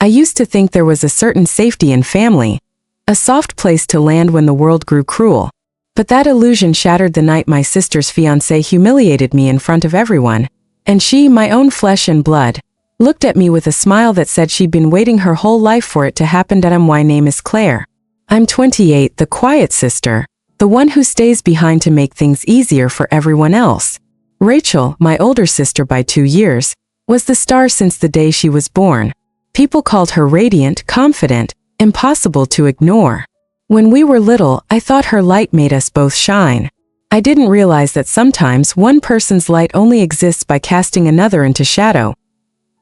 I used to think there was a certain safety in family, a soft place to land when the world grew cruel. But that illusion shattered the night my sister's fiancé humiliated me in front of everyone, and she, my own flesh and blood, looked at me with a smile that said she'd been waiting her whole life for it to happen. My name is Claire. I'm 28, the quiet sister, the one who stays behind to make things easier for everyone else. Rachel, my older sister by 2 years, was the star since the day she was born. People called her radiant, confident, impossible to ignore. When we were little, I thought her light made us both shine. I didn't realize that sometimes one person's light only exists by casting another into shadow.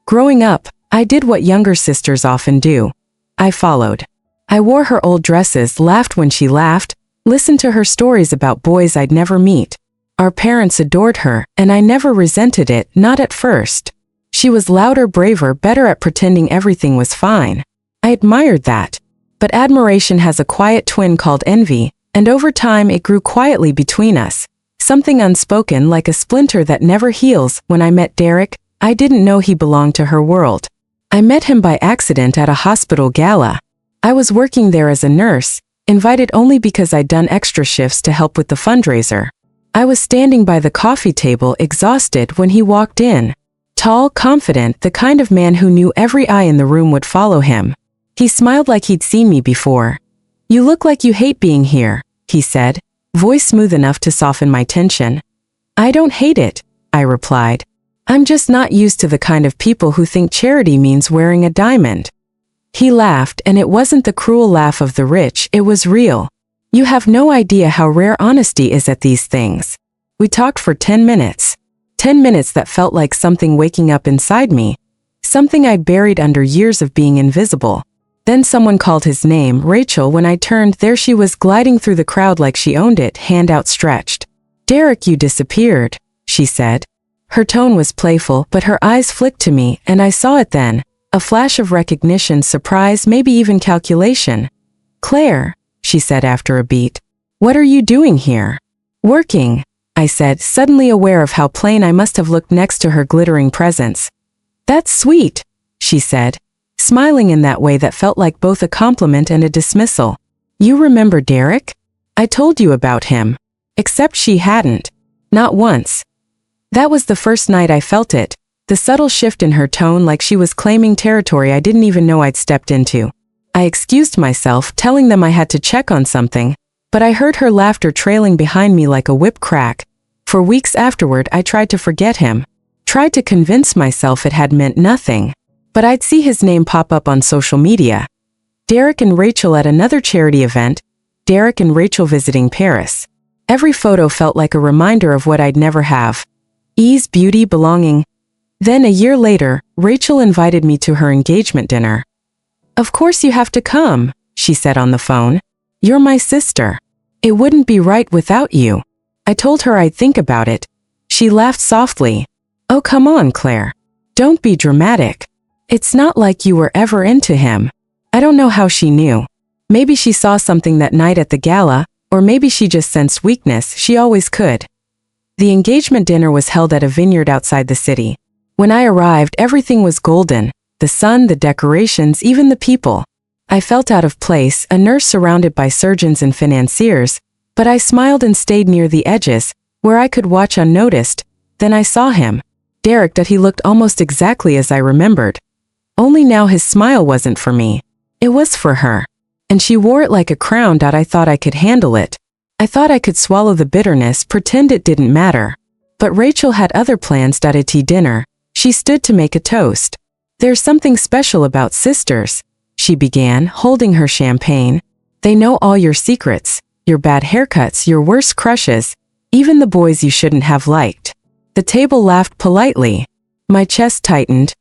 Growing up, I did what younger sisters often do. I followed. I wore her old dresses, laughed when she laughed, listened to her stories about boys I'd never meet. Our parents adored her, and I never resented it, not at first. She was louder, braver, better at pretending everything was fine. I admired that. But admiration has a quiet twin called envy, and over time it grew quietly between us. Something unspoken, like a splinter that never heals. When I met Derek, I didn't know he belonged to her world. I met him by accident at a hospital gala. I was working there as a nurse, invited only because I'd done extra shifts to help with the fundraiser. I was standing by the coffee table exhausted when he walked in. Tall, confident, the kind of man who knew every eye in the room would follow him. He smiled like he'd seen me before. "You look like you hate being here," he said, voice smooth enough to soften my tension. "I don't hate it," I replied. "I'm just not used to the kind of people who think charity means wearing a diamond." He laughed, and it wasn't the cruel laugh of the rich, it was real. "You have no idea how rare honesty is at these things." We talked for 10 minutes. 10 minutes that felt like something waking up inside me. Something I'd buried under years of being invisible. Then someone called his name, Rachel. When I turned, there she was gliding through the crowd like she owned it, hand outstretched. "Derek, you disappeared," she said. Her tone was playful, but her eyes flicked to me, and I saw it then. A flash of recognition, surprise, maybe even calculation. "Claire," she said after a beat. "What are you doing here?" "Working," I said, suddenly aware of how plain I must have looked next to her glittering presence. "That's sweet," she said, smiling in that way that felt like both a compliment and a dismissal. "You remember Derek? I told you about him." Except she hadn't. Not once. That was the first night I felt it, the subtle shift in her tone, like she was claiming territory I didn't even know I'd stepped into. I excused myself, telling them I had to check on something, but I heard her laughter trailing behind me like a whip crack. For weeks afterward, I tried to forget him. Tried to convince myself it had meant nothing. But I'd see his name pop up on social media. Derek and Rachel at another charity event, Derek and Rachel visiting Paris. Every photo felt like a reminder of what I'd never have. Ease, beauty, belonging. Then a year later, Rachel invited me to her engagement dinner. "Of course you have to come," she said on the phone. "You're my sister. It wouldn't be right without you." I told her I'd think about it. She laughed softly. "Oh, come on, Claire. Don't be dramatic. It's not like you were ever into him." I don't know how she knew. Maybe she saw something that night at the gala, or maybe she just sensed weakness. She always could. The engagement dinner was held at a vineyard outside the city. When I arrived, everything was golden. The sun, the decorations, even the people. I felt out of place, a nurse surrounded by surgeons and financiers, but I smiled and stayed near the edges, where I could watch unnoticed. Then I saw him. Derek. That he looked almost exactly as I remembered. Only now his smile wasn't for me. It was for her. And she wore it like a crown. I thought I could handle it. I thought I could swallow the bitterness, pretend it didn't matter. But Rachel had other plans. At dinner, she stood to make a toast. "There's something special about sisters," she began, holding her champagne. "They know all your secrets, your bad haircuts, your worst crushes, even the boys you shouldn't have liked." The table laughed politely. My chest tightened.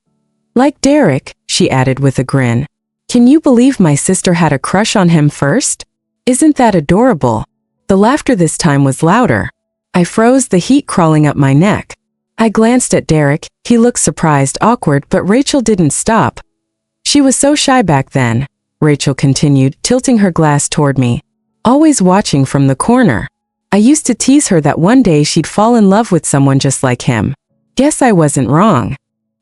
"Like Derek," she added with a grin. "Can you believe my sister had a crush on him first? Isn't that adorable?" The laughter this time was louder. I froze, the heat crawling up my neck. I glanced at Derek. He looked surprised, awkward, but Rachel didn't stop. "She was so shy back then," Rachel continued, tilting her glass toward me. "Always watching from the corner. I used to tease her that one day she'd fall in love with someone just like him. Guess I wasn't wrong."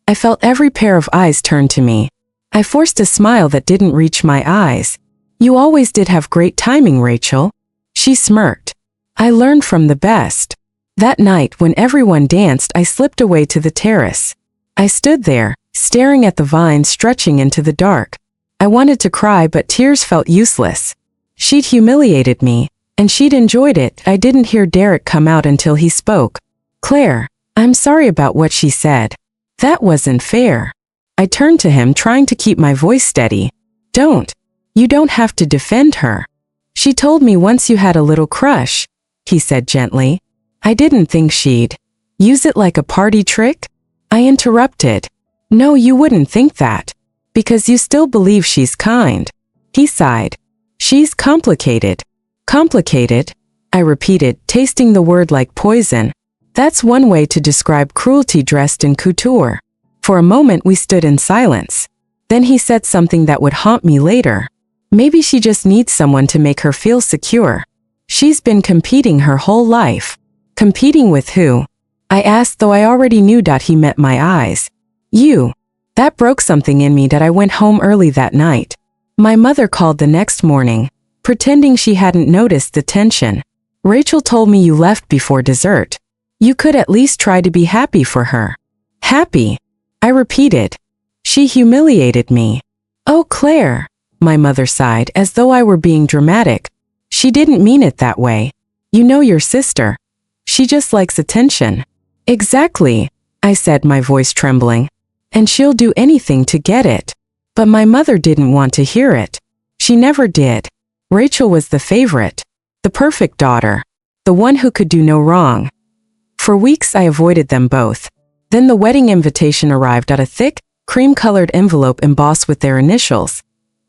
I felt every pair of eyes turn to me. I forced a smile that didn't reach my eyes. You always did have great timing, Rachel. She smirked. I learned from the best. That night, when everyone danced, I slipped away to the terrace. I stood there, staring at the vines stretching into the dark. I wanted to cry, but tears felt useless. She'd humiliated me, and she'd enjoyed it. I didn't hear Derek come out until he spoke. Claire, I'm sorry about what she said. That wasn't fair. I turned to him, trying to keep my voice steady. You don't have to defend her. She told me once you had a little crush, he said gently. I didn't think she'd use it like a party trick. I interrupted. No, you wouldn't think that. Because you still believe she's kind. He sighed. She's complicated. Complicated? I repeated, tasting the word like poison. That's one way to describe cruelty dressed in couture. For a moment we stood in silence. Then he said something that would haunt me later. Maybe she just needs someone to make her feel secure. She's been competing her whole life. Competing with who? I asked, though I already knew. He met my eyes. You. That broke something in me. I went home early that night. My mother called the next morning, pretending she hadn't noticed the tension. Rachel told me you left before dessert. You could at least try to be happy for her. Happy? I repeated. She humiliated me. Oh, Claire. My mother sighed, as though I were being dramatic. She didn't mean it that way. You know your sister. She just likes attention. Exactly, I said, my voice trembling. And she'll do anything to get it. But my mother didn't want to hear it. She never did. Rachel was the favorite. The perfect daughter. The one who could do no wrong. For weeks I avoided them both. Then the wedding invitation arrived, a thick, cream-colored envelope embossed with their initials.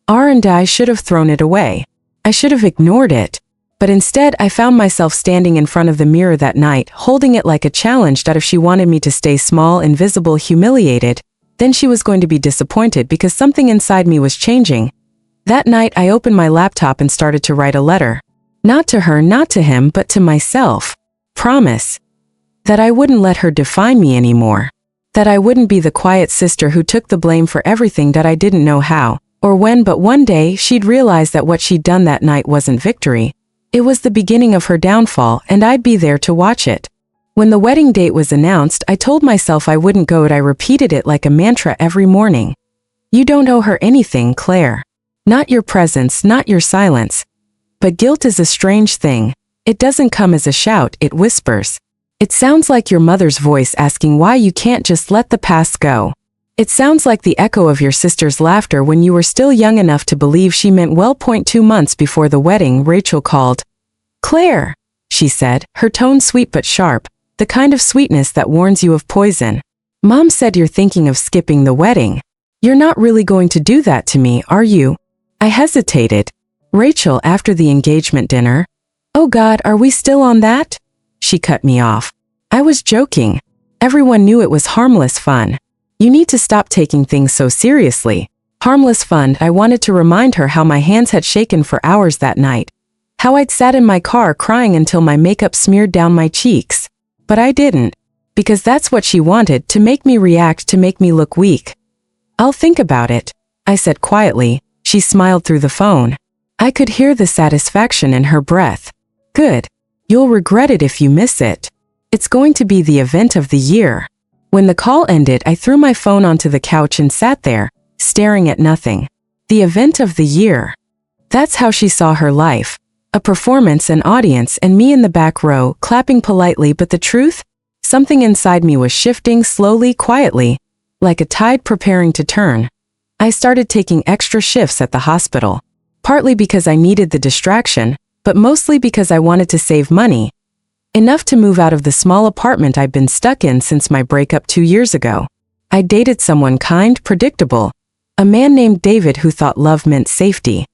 I should have thrown it away. I should have ignored it. But instead I found myself standing in front of the mirror that night, holding it like a challenge. If she wanted me to stay small, invisible, humiliated, then she was going to be disappointed, because something inside me was changing. That night I opened my laptop and started to write a letter. Not to her, not to him, but to myself. Promise. That I wouldn't let her define me anymore. That I wouldn't be the quiet sister who took the blame for everything. That I didn't know how or when, but one day she'd realize that what she'd done that night wasn't victory. It was the beginning of her downfall, and I'd be there to watch it. When the wedding date was announced, I told myself I wouldn't go. I repeated it like a mantra every morning. You don't owe her anything, Claire. Not your presence, not your silence. But guilt is a strange thing. It doesn't come as a shout, it whispers. It sounds like your mother's voice asking why you can't just let the past go. It sounds like the echo of your sister's laughter when you were still young enough to believe she meant well. 2 months before the wedding, Rachel called. Claire, she said, her tone sweet but sharp, the kind of sweetness that warns you of poison. Mom said you're thinking of skipping the wedding. You're not really going to do that to me, are you? I hesitated. Rachel, after the engagement dinner. Oh God, are we still on that? She cut me off. I was joking. Everyone knew it was harmless fun. You need to stop taking things so seriously. Harmless fun. I wanted to remind her how my hands had shaken for hours that night. How I'd sat in my car crying until my makeup smeared down my cheeks. But I didn't. Because that's what she wanted, to make me react, to make me look weak. I'll think about it, I said quietly. She smiled through the phone. I could hear the satisfaction in her breath. Good. You'll regret it if you miss it. It's going to be the event of the year. When the call ended, I threw my phone onto the couch and sat there, staring at nothing. The event of the year. That's how she saw her life. A performance, an audience, and me in the back row, clapping politely. But the truth? Something inside me was shifting slowly, quietly, like a tide preparing to turn. I started taking extra shifts at the hospital. Partly because I needed the distraction, but mostly because I wanted to save money. Enough to move out of the small apartment I'd been stuck in since my breakup 2 years ago. I dated someone kind, predictable. A man named David who thought love meant safety.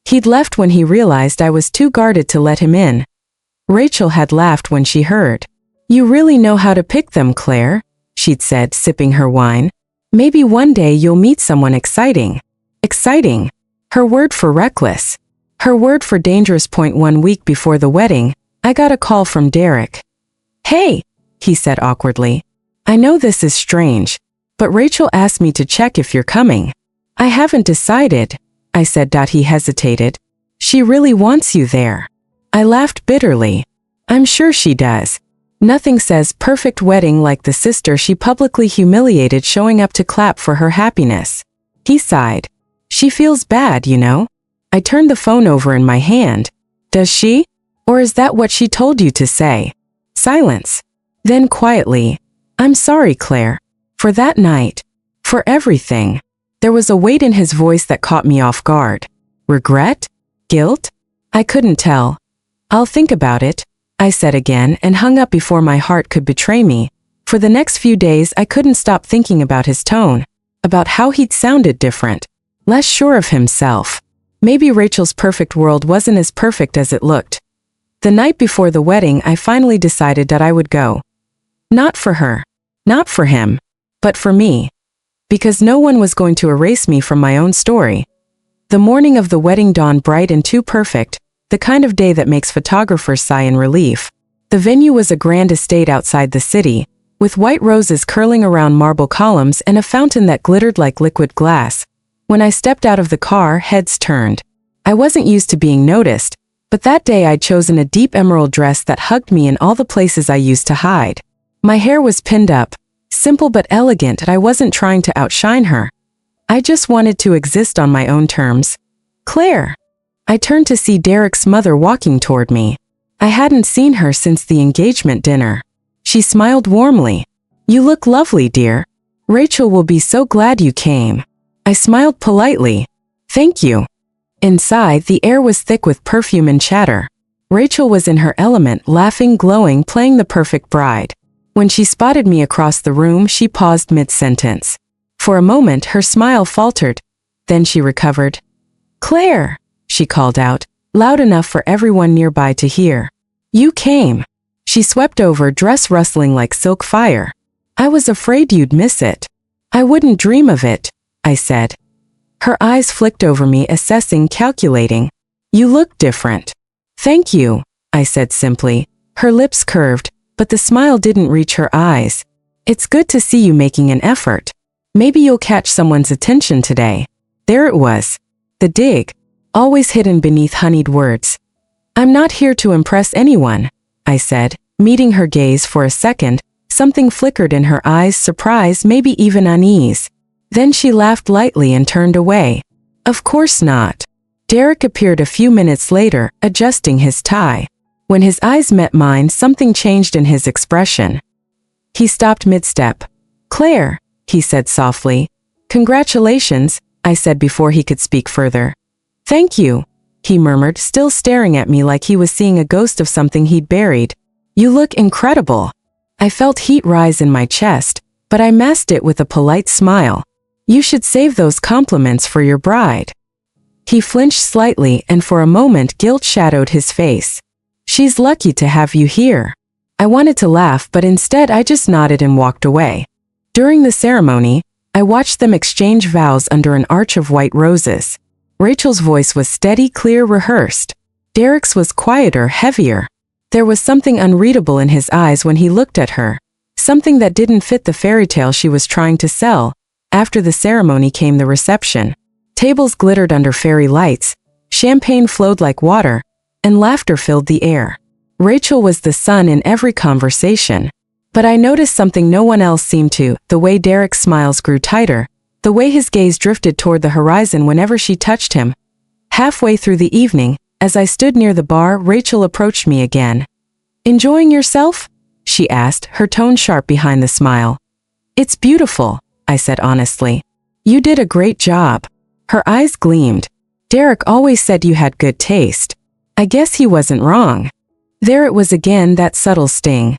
He'd left when he realized I was too guarded to let him in. Rachel had laughed when she heard. You really know how to pick them, Claire, she'd said, sipping her wine. Maybe one day you'll meet someone exciting. Exciting. Her word for reckless. Her word for dangerous. 1 week before the wedding, I got a call from Derek. Hey, he said awkwardly. I know this is strange, but Rachel asked me to check if you're coming. I haven't decided, I said. He hesitated. She really wants you there. I laughed bitterly. I'm sure she does. Nothing says perfect wedding like the sister she publicly humiliated showing up to clap for her happiness. He sighed. She feels bad, you know. I turned the phone over in my hand. Does she? Or is that what she told you to say? Silence. Then quietly, I'm sorry, Claire. For that night. For everything. There was a weight in his voice that caught me off guard. Regret? Guilt? I couldn't tell. I'll think about it, I said again and hung up before my heart could betray me. For the next few days I couldn't stop thinking about his tone, about how he'd sounded different, less sure of himself. Maybe Rachel's perfect world wasn't as perfect as it looked. The night before the wedding I finally decided that I would go. Not for her, not for him, but for me. Because no one was going to erase me from my own story. The morning of the wedding dawned bright and too perfect, the kind of day that makes photographers sigh in relief. The venue was a grand estate outside the city, with white roses curling around marble columns and a fountain that glittered like liquid glass. When I stepped out of the car, heads turned. I wasn't used to being noticed, but that day I'd chosen a deep emerald dress that hugged me in all the places I used to hide. My hair was pinned up, simple but elegant, and I wasn't trying to outshine her. I just wanted to exist on my own terms. Claire. I turned to see Derek's mother walking toward me. I hadn't seen her since the engagement dinner. She smiled warmly. You look lovely, dear. Rachel will be so glad you came. I smiled politely. Thank you. Inside, the air was thick with perfume and chatter. Rachel was in her element, laughing, glowing, playing the perfect bride. When she spotted me across the room, she paused mid-sentence. For a moment, her smile faltered. Then she recovered. Claire, she called out, loud enough for everyone nearby to hear. You came. She swept over, dress rustling like silk fire. I was afraid you'd miss it. I wouldn't dream of it, I said. Her eyes flicked over me, assessing, calculating. You look different. Thank you, I said simply. Her lips curved, but the smile didn't reach her eyes. It's good to see you making an effort. Maybe you'll catch someone's attention today. There it was. The dig, always hidden beneath honeyed words. I'm not here to impress anyone, I said, meeting her gaze for a second. Something flickered in her eyes, surprise, maybe even unease. Then she laughed lightly and turned away. Of course not. Derek appeared a few minutes later, adjusting his tie. When his eyes met mine, something changed in his expression. He stopped mid-step. Claire, he said softly. Congratulations, I said before he could speak further. Thank you, he murmured, still staring at me like he was seeing a ghost of something he'd buried. You look incredible. I felt heat rise in my chest, but I masked it with a polite smile. You should save those compliments for your bride. He flinched slightly, and for a moment guilt shadowed his face. She's lucky to have you here. I wanted to laugh, but instead I just nodded and walked away. During the ceremony, I watched them exchange vows under an arch of white roses. Rachel's voice was steady, clear, rehearsed. Derek's was quieter, heavier. There was something unreadable in his eyes when he looked at her, something that didn't fit the fairy tale she was trying to sell. After the ceremony came the reception. Tables glittered under fairy lights, champagne flowed like water, and laughter filled the air. Rachel was the sun in every conversation. But I noticed something no one else seemed to, the way Derek's smiles grew tighter, the way his gaze drifted toward the horizon whenever she touched him. Halfway through the evening, as I stood near the bar, Rachel approached me again. Enjoying yourself? She asked, her tone sharp behind the smile. It's beautiful, I said honestly. You did a great job. Her eyes gleamed. Derek always said you had good taste. I guess he wasn't wrong. There it was again, that subtle sting.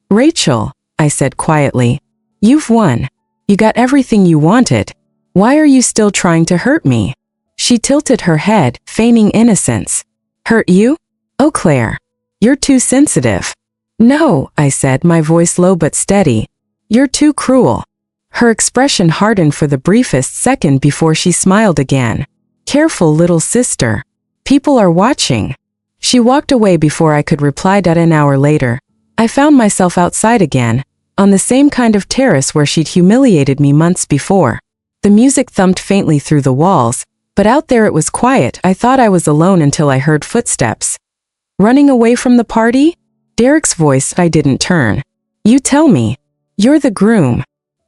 Rachel, I said quietly, you've won. You got everything you wanted. Why are you still trying to hurt me? She tilted her head, feigning innocence. Hurt you? Oh, Claire. You're too sensitive. No, I said, my voice low but steady. You're too cruel. Her expression hardened for the briefest second before she smiled again. Careful, little sister. People are watching. She walked away before I could reply. An hour later, I found myself outside again, on the same kind of terrace where she'd humiliated me months before. The music thumped faintly through the walls, but out there it was quiet. I thought I was alone until I heard footsteps. Running away from the party? Derek's voice. I didn't turn. You tell me. You're the groom.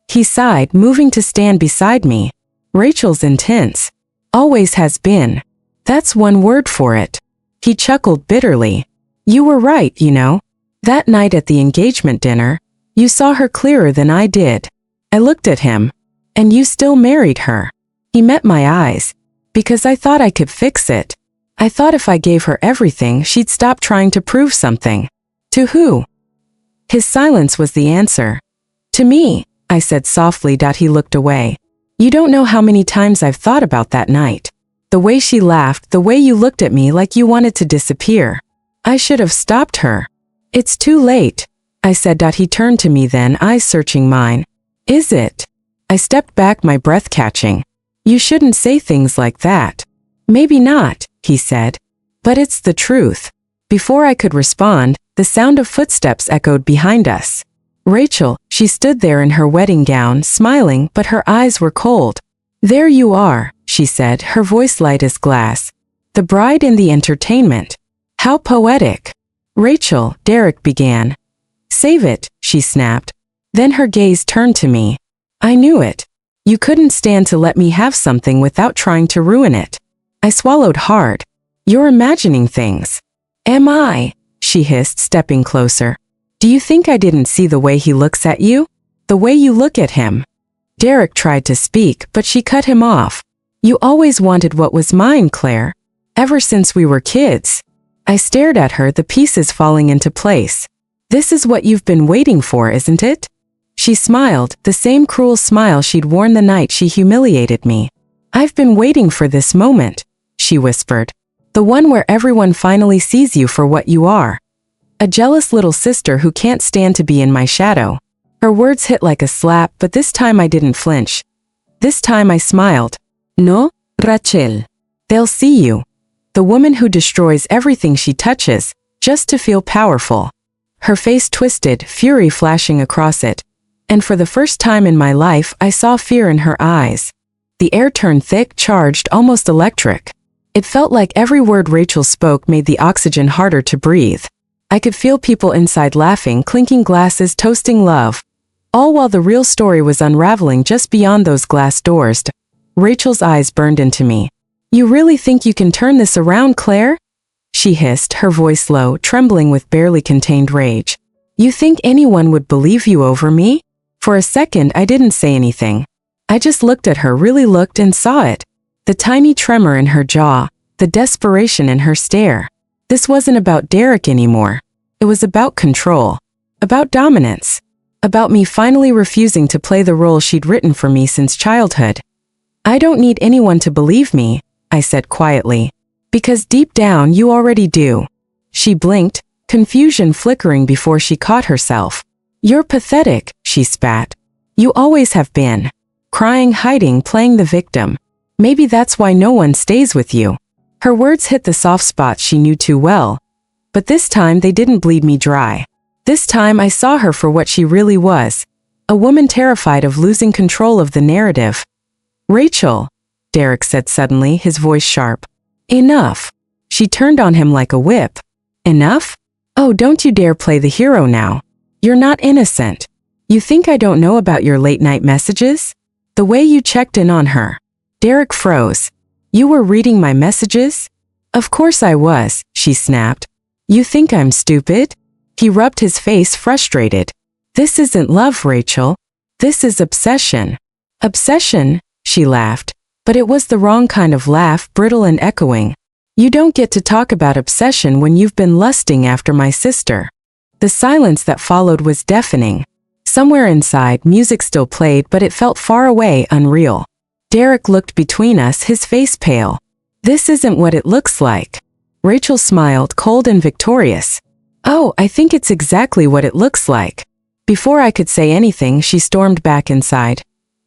He sighed, moving to stand beside me. Rachel's intense. Always has been. That's one word for it. He chuckled bitterly. You were right, you know. That night at the engagement dinner, you saw her clearer than I did. I looked at him. And you still married her. He met my eyes. Because I thought I could fix it. I thought if I gave her everything, she'd stop trying to prove something. To who? His silence was the answer. To me, I said softly. He looked away. You don't know how many times I've thought about that night. The way she laughed, the way you looked at me like you wanted to disappear. I should have stopped her. It's too late, I said. He turned to me then, eyes searching mine. Is it? I stepped back, my breath catching. You shouldn't say things like that. Maybe not, he said. But it's the truth. Before I could respond, the sound of footsteps echoed behind us. Rachel, she stood there in her wedding gown, smiling, but her eyes were cold. There you are, she said, her voice light as glass. The bride in the entertainment. How poetic. Rachel, Derek began. Save it, she snapped. Then her gaze turned to me. I knew it. You couldn't stand to let me have something without trying to ruin it. I swallowed hard. You're imagining things. Am I? She hissed, stepping closer. Do you think I didn't see the way he looks at you? The way you look at him? Derek tried to speak, but she cut him off. You always wanted what was mine, Claire. Ever since we were kids. I stared at her, the pieces falling into place. This is what you've been waiting for, isn't it? She smiled, the same cruel smile she'd worn the night she humiliated me. I've been waiting for this moment, she whispered. The one where everyone finally sees you for what you are. A jealous little sister who can't stand to be in my shadow. Her words hit like a slap, but this time I didn't flinch. This time I smiled. No, Rachel. They'll see you. The woman who destroys everything she touches, just to feel powerful. Her face twisted, fury flashing across it. And for the first time in my life, I saw fear in her eyes. The air turned thick, charged, almost electric. It felt like every word Rachel spoke made the oxygen harder to breathe. I could feel people inside laughing, clinking glasses, toasting love. All while the real story was unraveling just beyond those glass doors. Rachel's eyes burned into me. You really think you can turn this around, Claire? She hissed, her voice low, trembling with barely contained rage. You think anyone would believe you over me? For a second, I didn't say anything. I just looked at her, really looked, and saw it. The tiny tremor in her jaw, the desperation in her stare. This wasn't about Derek anymore. It was about control. About dominance. About me finally refusing to play the role she'd written for me since childhood. I don't need anyone to believe me, I said quietly. Because deep down you already do. She blinked, confusion flickering before she caught herself. You're pathetic, she spat. You always have been. Crying, hiding, playing the victim. Maybe that's why no one stays with you. Her words hit the soft spots she knew too well. But this time they didn't bleed me dry. This time I saw her for what she really was. A woman terrified of losing control of the narrative. Rachel, Derek said suddenly, his voice sharp. Enough. She turned on him like a whip. Enough? Oh, don't you dare play the hero now. You're not innocent. You think I don't know about your late-night messages? The way you checked in on her. Derek froze. You were reading my messages? Of course I was, she snapped. You think I'm stupid? He rubbed his face, frustrated. This isn't love, Rachel. This is obsession. Obsession, she laughed. But it was the wrong kind of laugh, brittle and echoing. You don't get to talk about obsession when you've been lusting after my sister. The silence that followed was deafening. Somewhere inside, music still played, but it felt far away, unreal. Derek looked between us, his face pale. This isn't what it looks like. Rachel smiled, cold and victorious. Oh, I think it's exactly what it looks like. Before I could say anything, she stormed back inside.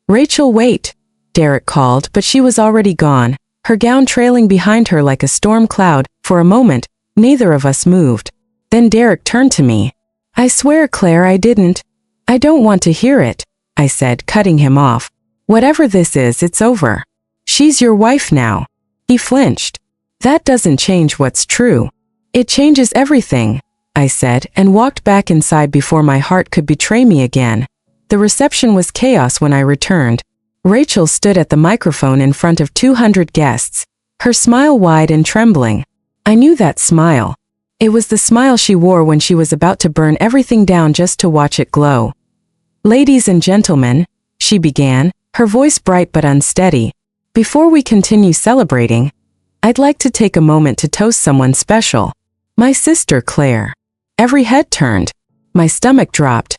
Rachel, wait, Derek called, but she was already gone, her gown trailing behind her like a storm cloud. For a moment, neither of us moved. Then Derek turned to me. I swear, Claire, I didn't. I don't want to hear it, I said, cutting him off. Whatever this is, it's over. She's your wife now. He flinched. That doesn't change what's true. It changes everything, I said, and walked back inside before my heart could betray me again. The reception was chaos when I returned. Rachel stood at the microphone in front of 200 guests, her smile wide and trembling. I knew that smile. It was the smile she wore when she was about to burn everything down just to watch it glow. Ladies and gentlemen, she began, her voice bright but unsteady. Before we continue celebrating, I'd like to take a moment to toast someone special. My sister Claire. Every head turned. My stomach dropped.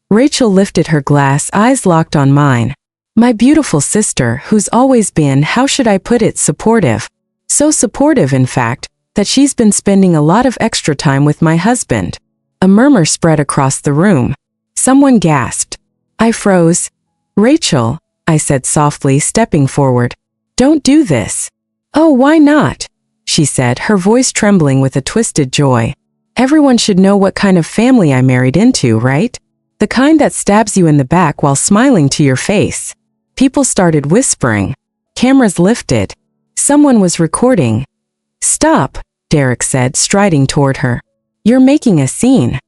Rachel lifted her glass, eyes locked on mine. My beautiful sister, who's always been, how should I put it, supportive. So supportive, in fact, that she's been spending a lot of extra time with my husband. A murmur spread across the room. Someone gasped. I froze. Rachel, I said softly, stepping forward. Don't do this. Oh, why not? She said, her voice trembling with a twisted joy. Everyone should know what kind of family I married into, right? The kind that stabs you in the back while smiling to your face. People started whispering. Cameras lifted. Someone was recording. Stop, Derek said, striding toward her. You're making a scene.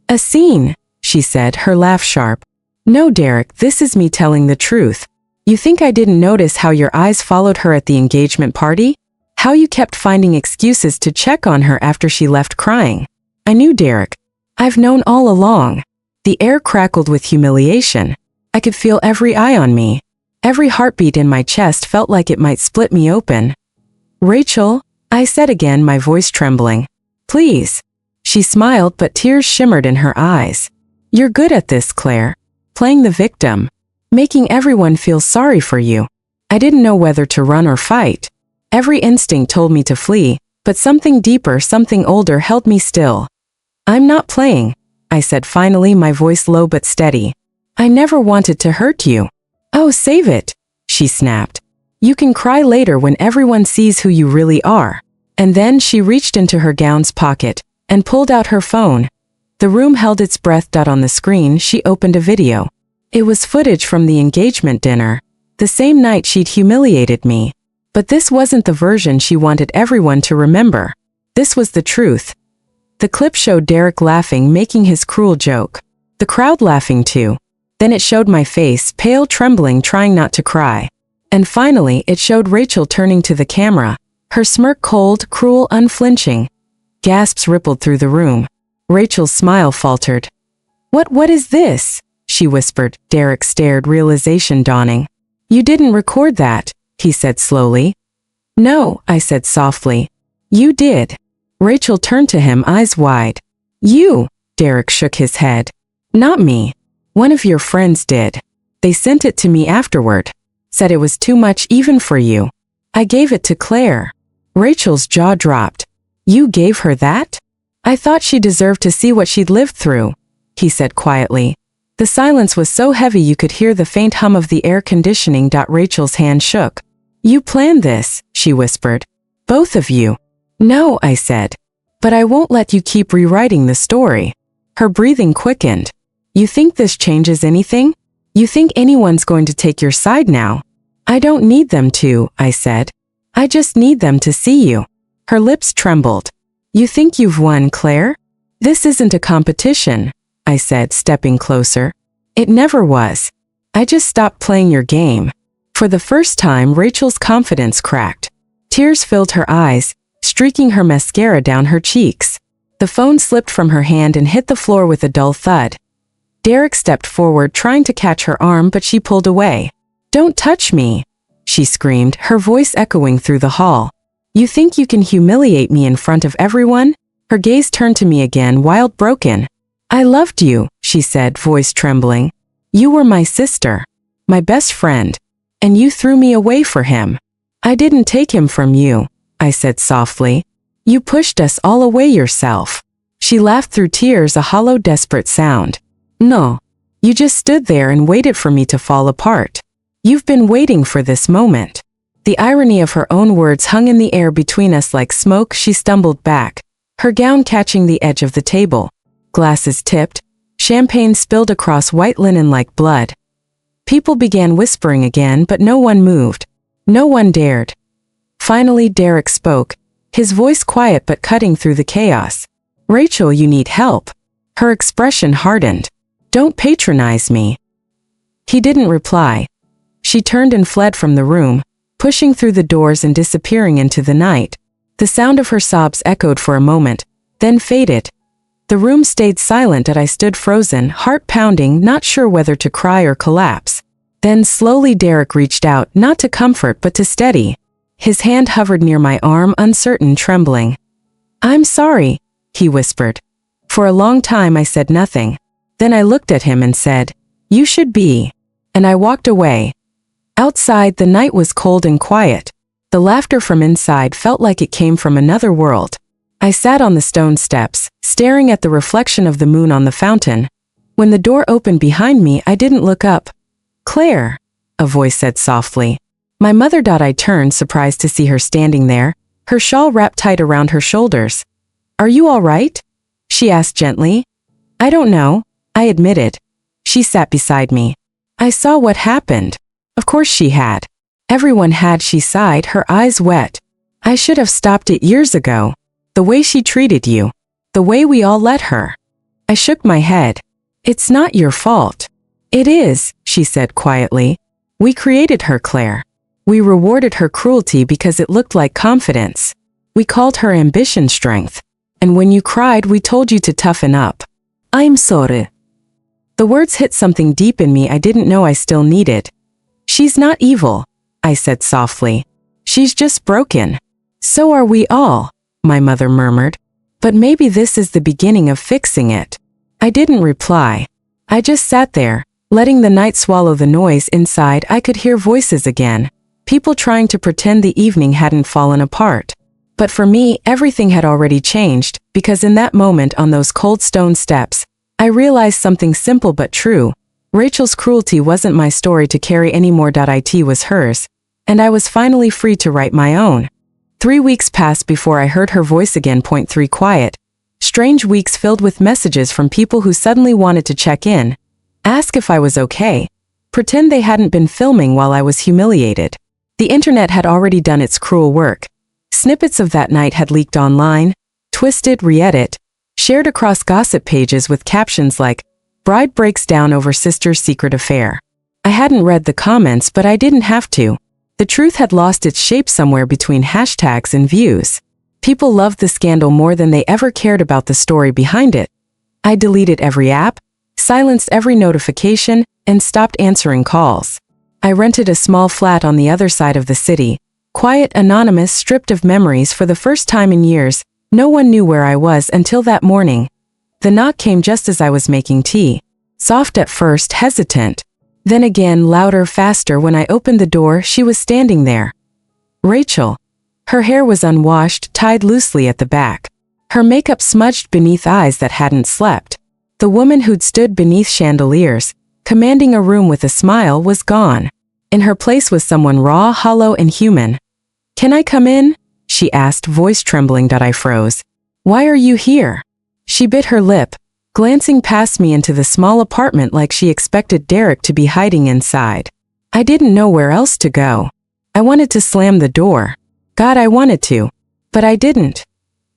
A scene, she said, her laugh sharp. No, Derek, this is me telling the truth. You think I didn't notice how your eyes followed her at the engagement party? How you kept finding excuses to check on her after she left crying? I knew, Derek. I've known all along. The air crackled with humiliation. I could feel every eye on me. Every heartbeat in my chest felt like it might split me open. Rachel, I said again, my voice trembling. Please. She smiled, but tears shimmered in her eyes. You're good at this, Claire. Playing the victim. Making everyone feel sorry for you. I didn't know whether to run or fight. Every instinct told me to flee, but something deeper, something older held me still. I'm not playing, I said finally, my voice low but steady. I never wanted to hurt you. Oh, save it, she snapped. You can cry later when everyone sees who you really are. And then she reached into her gown's pocket and pulled out her phone. The room held its breath. On the screen, she opened a video. It was footage from the engagement dinner, the same night she'd humiliated me. But this wasn't the version she wanted everyone to remember. This was the truth. The clip showed Derek laughing, making his cruel joke. The crowd laughing too. Then it showed my face, pale, trembling, trying not to cry. And finally, it showed Rachel turning to the camera, her smirk cold, cruel, unflinching. Gasps rippled through the room. Rachel's smile faltered. What is this? She whispered. Derek stared, realization dawning. You didn't record that, he said slowly. No, I said softly. You did. Rachel turned to him, eyes wide. You, Derek shook his head. Not me. One of your friends did. They sent it to me afterward. Said it was too much even for you. I gave it to Claire. Rachel's jaw dropped. You gave her that? I thought she deserved to see what she'd lived through, he said quietly. The silence was so heavy you could hear the faint hum of the air conditioning. Rachel's hand shook. You planned this, she whispered. Both of you. No, I said. But I won't let you keep rewriting the story. Her breathing quickened. You think this changes anything? You think anyone's going to take your side now? I don't need them to, I said. I just need them to see you. Her lips trembled. You think you've won, Claire? This isn't a competition, I said, stepping closer. It never was. I just stopped playing your game. For the first time, Rachel's confidence cracked. Tears filled her eyes, streaking her mascara down her cheeks. The phone slipped from her hand and hit the floor with a dull thud. Derek stepped forward, trying to catch her arm, but she pulled away. Don't touch me, she screamed, her voice echoing through the hall. You think you can humiliate me in front of everyone? Her gaze turned to me again, wild, broken. I loved you, she said, voice trembling. You were my sister, my best friend, and you threw me away for him. I didn't take him from you, I said softly. You pushed us all away yourself. She laughed through tears, a hollow, desperate sound. No, you just stood there and waited for me to fall apart. You've been waiting for this moment. The irony of her own words hung in the air between us like smoke. She stumbled back, her gown catching the edge of the table. Glasses tipped, champagne spilled across white linen like blood. People began whispering again, but no one moved. No one dared. Finally, Derek spoke, his voice quiet but cutting through the chaos. "Rachel, you need help." Her expression hardened. "Don't patronize me." He didn't reply. She turned and fled from the room, pushing through the doors and disappearing into the night. The sound of her sobs echoed for a moment, then faded. The room stayed silent as I stood frozen, heart pounding, not sure whether to cry or collapse. Then slowly Derek reached out, not to comfort but to steady. His hand hovered near my arm, uncertain, trembling. "I'm sorry," he whispered. For a long time I said nothing. Then I looked at him and said, "You should be." And I walked away. Outside, the night was cold and quiet. The laughter from inside felt like it came from another world. I sat on the stone steps, staring at the reflection of the moon on the fountain. When the door opened behind me, I didn't look up. "Claire," a voice said softly. My mother. I turned, surprised to see her standing there, her shawl wrapped tight around her shoulders. "Are you all right?" she asked gently. "I don't know," I admitted. She sat beside me. "I saw what happened." Of course she had. Everyone had, she sighed, her eyes wet. "I should have stopped it years ago. The way she treated you. The way we all let her." I shook my head. "It's not your fault." "It is," she said quietly. "We created her, Claire. We rewarded her cruelty because it looked like confidence. We called her ambition strength. And when you cried, we told you to toughen up." "I'm sorry." The words hit something deep in me I didn't know I still needed. "She's not evil," I said softly. "She's just broken." "So are we all," my mother murmured. "But maybe this is the beginning of fixing it." I didn't reply. I just sat there, letting the night swallow the noise inside. I could hear voices again, people trying to pretend the evening hadn't fallen apart. But for me, everything had already changed, because in that moment on those cold stone steps, I realized something simple but true. Rachel's cruelty wasn't my story to carry anymore. It was hers, and I was finally free to write my own. 3 weeks passed before I heard her voice again. 3 Quiet. Strange weeks filled with messages from people who suddenly wanted to check in, ask if I was okay, pretend they hadn't been filming while I was humiliated. The internet had already done its cruel work. Snippets of that night had leaked online, twisted, re-edit, shared across gossip pages with captions like, "Bride breaks down over sister's secret affair." I hadn't read the comments, but I didn't have to. The truth had lost its shape somewhere between hashtags and views. People loved the scandal more than they ever cared about the story behind it. I deleted every app, silenced every notification, and stopped answering calls. I rented a small flat on the other side of the city, quiet, anonymous, stripped of memories. For the first time in years, no one knew where I was until that morning. The knock came just as I was making tea. Soft at first, hesitant. Then again, louder, faster. When I opened the door, she was standing there. Rachel. Her hair was unwashed, tied loosely at the back. Her makeup smudged beneath eyes that hadn't slept. The woman who'd stood beneath chandeliers, commanding a room with a smile, was gone. In her place was someone raw, hollow, and human. "Can I come in?" she asked, voice trembling. I froze. "Why are you here?" She bit her lip, glancing past me into the small apartment like she expected Derek to be hiding inside. I didn't know where else to go. I wanted to slam the door. God, I wanted to. But I didn't.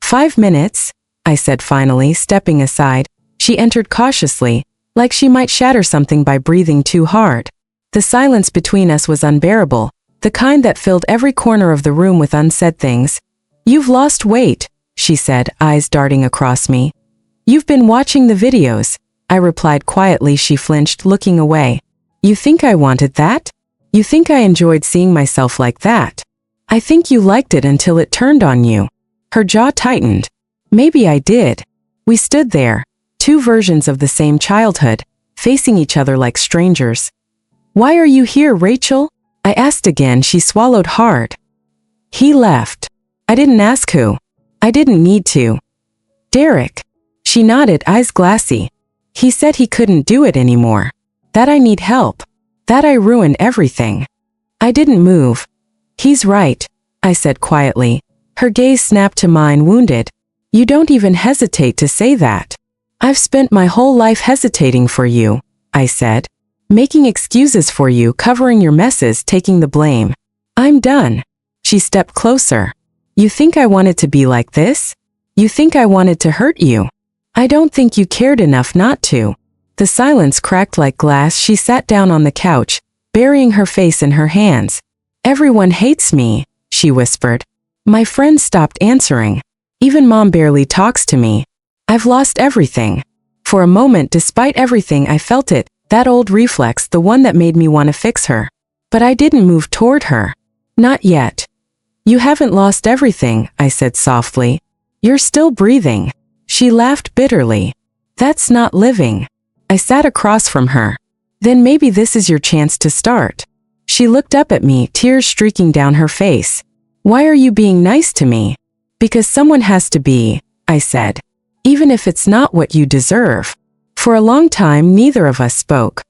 5 minutes, I said finally, stepping aside. She entered cautiously, like she might shatter something by breathing too hard. The silence between us was unbearable, the kind that filled every corner of the room with unsaid things. "You've lost weight," she said, eyes darting across me. "You've been watching the videos," I replied quietly. She flinched, looking away. "You think I wanted that? You think I enjoyed seeing myself like that? I think you liked it until it turned on you." Her jaw tightened. Maybe I did. We stood there, two versions of the same childhood, facing each other like strangers. "Why are you here, Rachel?" I asked again. She swallowed hard. "He left. I didn't ask who. I didn't need to." "Derek." She nodded, eyes glassy. "He said he couldn't do it anymore. That I need help. That I ruined everything." I didn't move. "He's right," I said quietly. Her gaze snapped to mine, wounded. "You don't even hesitate to say that." "I've spent my whole life hesitating for you," I said. Making excuses for you, covering your messes, taking the blame. I'm done. She stepped closer. You think I wanted to be like this? You think I wanted to hurt you? I don't think you cared enough not to. The silence cracked like glass. She sat down on the couch, burying her face in her hands. Everyone hates me, she whispered. My friends stopped answering. Even Mom barely talks to me. I've lost everything. For a moment, despite everything, I felt it, that old reflex, the one that made me want to fix her. But I didn't move toward her. Not yet. You haven't lost everything, I said softly. You're still breathing. She laughed bitterly. That's not living. I sat across from her. Then maybe this is your chance to start. She looked up at me, tears streaking down her face. Why are you being nice to me? Because someone has to be, I said. Even if it's not what you deserve. For a long time, neither of us spoke.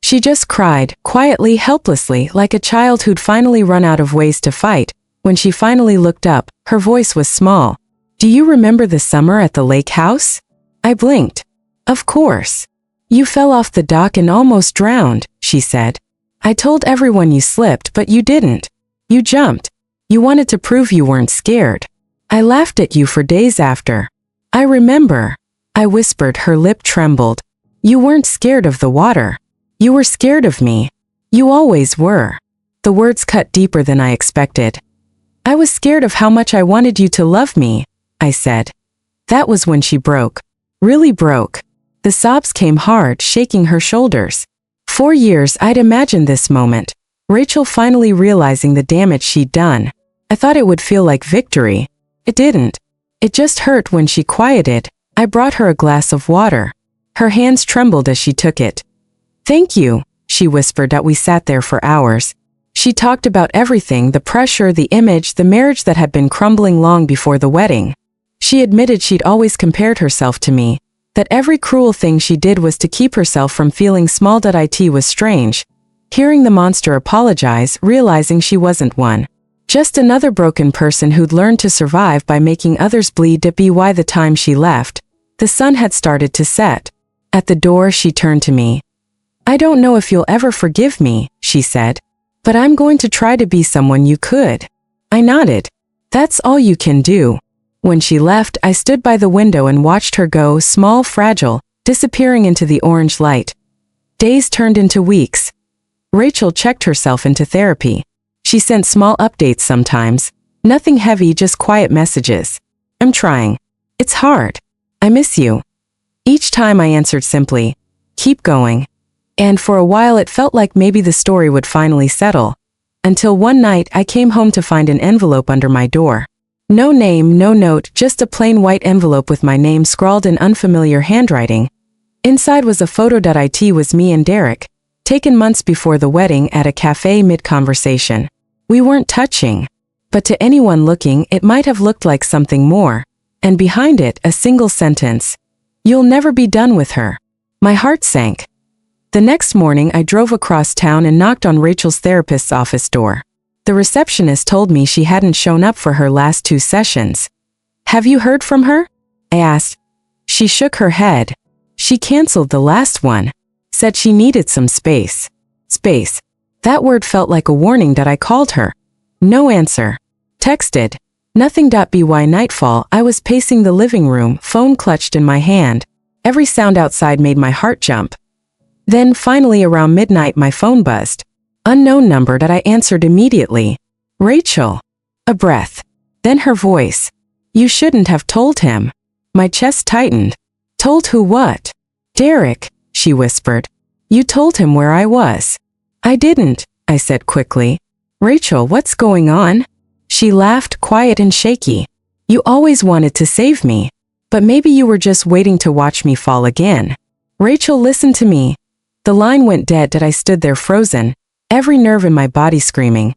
She just cried, quietly, helplessly, like a child who'd finally run out of ways to fight. When she finally looked up, her voice was small. Do you remember the summer at the lake house? I blinked. Of course. You fell off the dock and almost drowned, she said. I told everyone you slipped, but you didn't. You jumped. You wanted to prove you weren't scared. I laughed at you for days after. I remember. I whispered, her lip trembled. You weren't scared of the water. You were scared of me. You always were. The words cut deeper than I expected. I was scared of how much I wanted you to love me, I said. That was when she broke. Really broke. The sobs came hard, shaking her shoulders. 4 years I'd imagined this moment. Rachel finally realizing the damage she'd done. I thought it would feel like victory. It didn't. It just hurt when she quieted. I brought her a glass of water. Her hands trembled as she took it. Thank you, she whispered. We sat there for hours. She talked about everything, the pressure, the image, the marriage that had been crumbling long before the wedding. She admitted she'd always compared herself to me, that every cruel thing she did was to keep herself from feeling small. It was strange. Hearing the monster apologize, realizing she wasn't one. Just another broken person who'd learned to survive by making others bleed. By the time she left, the sun had started to set. At the door, she turned to me. I don't know if you'll ever forgive me, she said. But I'm going to try to be someone you could. I nodded. That's all you can do. When she left, I stood by the window and watched her go, small, fragile, disappearing into the orange light. Days turned into weeks. Rachel checked herself into therapy. She sent small updates sometimes. Nothing heavy, just quiet messages. I'm trying. It's hard. I miss you. Each time I answered simply, keep going. And for a while it felt like maybe the story would finally settle. Until one night I came home to find an envelope under my door. No name, no note, just a plain white envelope with my name scrawled in unfamiliar handwriting. Inside was a photo. It was me and Derek, taken months before the wedding at a cafe mid-conversation. We weren't touching. But to anyone looking, it might have looked like something more. And behind it, a single sentence. You'll never be done with her. My heart sank. The next morning I drove across town and knocked on Rachel's therapist's office door. The receptionist told me she hadn't shown up for her last 2 sessions. Have you heard from her? I asked. She shook her head. She canceled the last one. Said she needed some space. Space. That word felt like a warning. I called her. No answer. Texted. Nothing. By nightfall, I was pacing the living room, phone clutched in my hand. Every sound outside made my heart jump. Then finally around midnight my phone buzzed. Unknown number. I answered immediately. Rachel. A breath. Then her voice. You shouldn't have told him. My chest tightened. Told who what? Derek, she whispered. You told him where I was. I didn't, I said quickly. Rachel, what's going on? She laughed, quiet and shaky. You always wanted to save me. But maybe you were just waiting to watch me fall again. Rachel, listen to me. The line went dead. I stood there frozen, every nerve in my body screaming.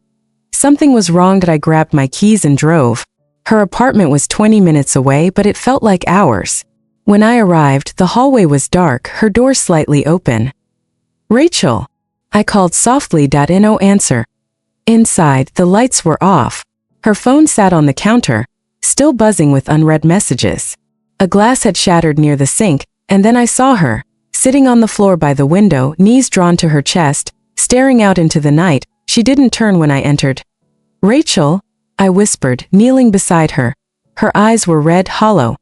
Something was wrong. I grabbed my keys and drove. Her apartment was 20 minutes away, but it felt like hours. When I arrived, the hallway was dark, her door slightly open. Rachel. I called softly. No answer. Inside, the lights were off. Her phone sat on the counter, still buzzing with unread messages. A glass had shattered near the sink, and then I saw her, sitting on the floor by the window, knees drawn to her chest, staring out into the night. She didn't turn when I entered. "Rachel," I whispered, kneeling beside her. Her eyes were red, hollow.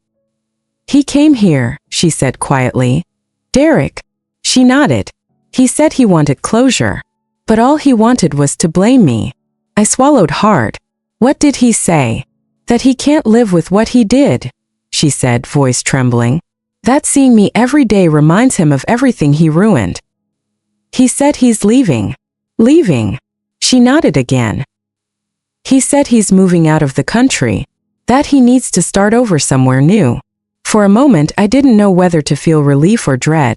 "He came here," she said quietly. "Derek." She nodded. "He said he wanted closure. But all he wanted was to blame me." I swallowed hard. "What did he say?" "That he can't live with what he did," she said, voice trembling. "That seeing me every day reminds him of everything he ruined. He said he's leaving." "Leaving?" She nodded again. "He said he's moving out of the country. That he needs to start over somewhere new." For a moment I didn't know whether to feel relief or dread.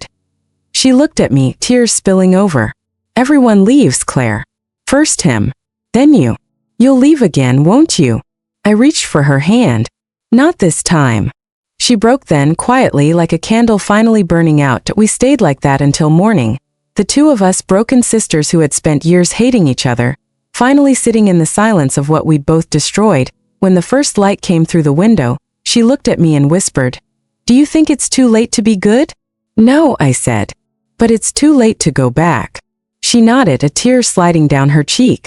She looked at me, tears spilling over. "Everyone leaves, Claire. First him. Then you. You'll leave again, won't you?" I reached for her hand. "Not this time." She broke then, quietly, like a candle finally burning out. We stayed like that until morning. The two of us, broken sisters who had spent years hating each other, finally sitting in the silence of what we'd both destroyed. When the first light came through the window, she looked at me and whispered, "Do you think it's too late to be good?" "No," I said. "But it's too late to go back." She nodded, a tear sliding down her cheek.